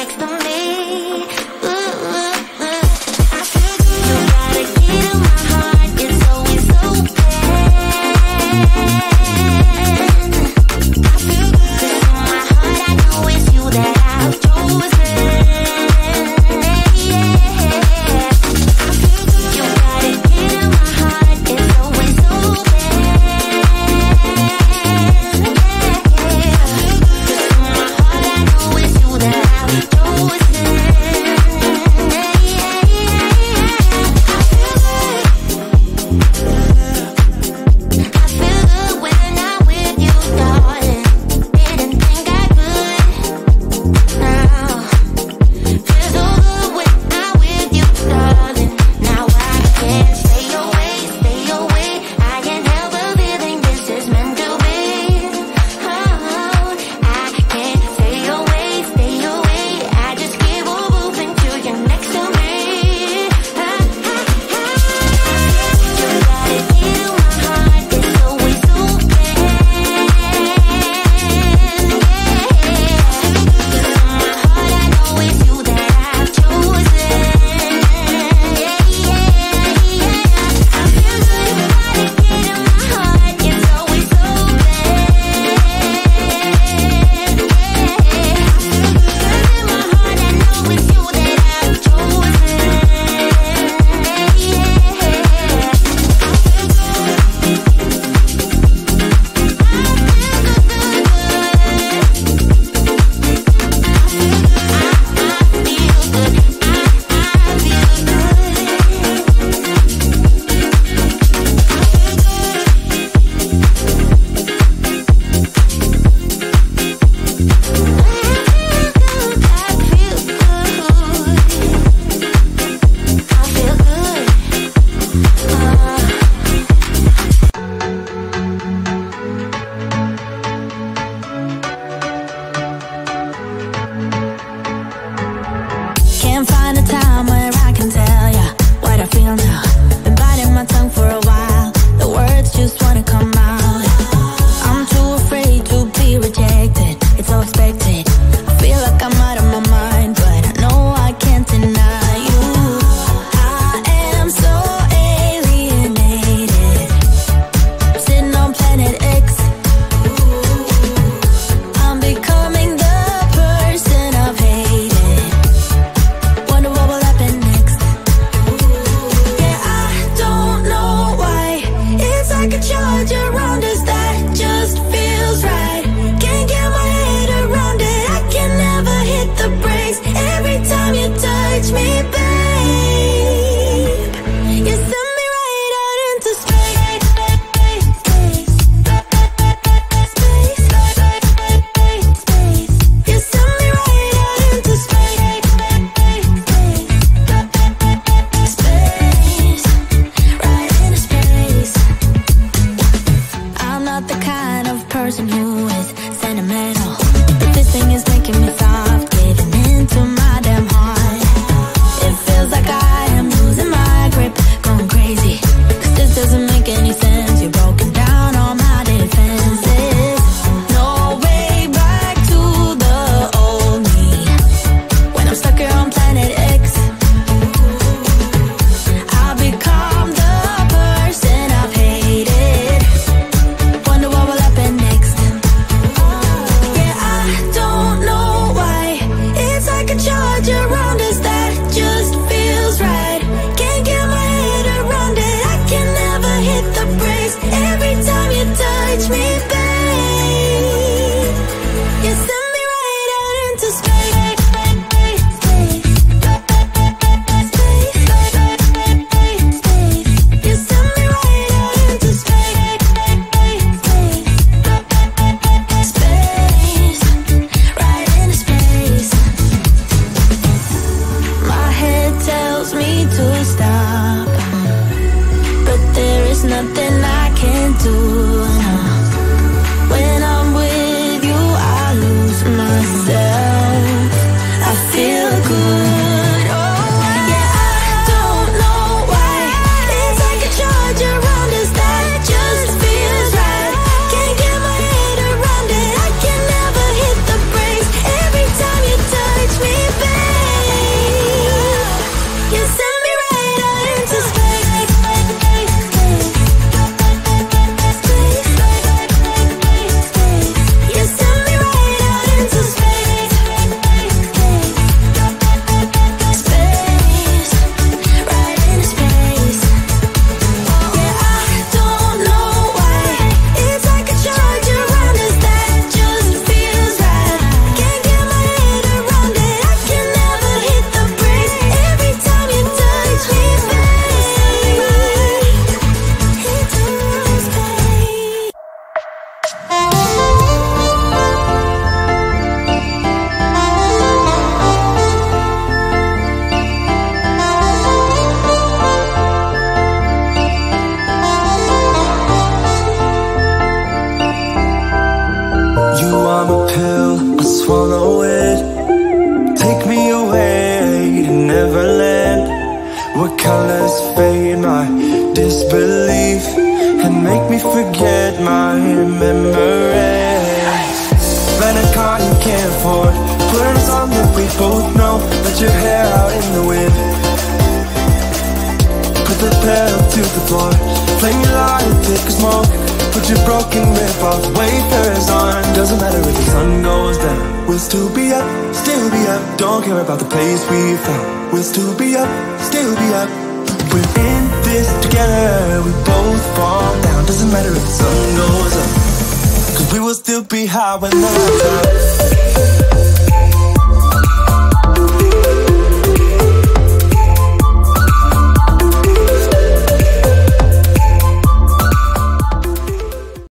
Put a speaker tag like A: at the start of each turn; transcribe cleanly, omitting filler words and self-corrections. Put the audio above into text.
A: next to me. Ooh, ooh, ooh. I feel good. nothing I can do. When I'm with you, I lose myself. I feel good. Oh, yeah, I don't know why. It's like a charge around us that just feels right. Can't get my head around it. I can never hit the brakes. Every time you touch me, babe, you send me right out into space. You send me right out into space. Space, right into space. Yeah, I don't know why. It's like a charge around us that just feels right. Can't get my head around it. I can never hit the brakes. Every time you touch me, babe, into space.
B: You are my pill, I swallow it. Take me away to Neverland, where colors fade my disbelief and make me forget my memories. Rent a car you can't afford, put on a song that we both know. Let your hair out in the wind, put the pedal to the floor. Flame your light, take a smoke. Put your broken rip-off wafers on. Doesn't matter if the sun goes down, we'll still be up, still be up. Don't care about the place we found. We'll still be up, still be up. We're in this together, we both fall down. Doesn't matter if the sun goes up, 'cause we will still be high when the lights out.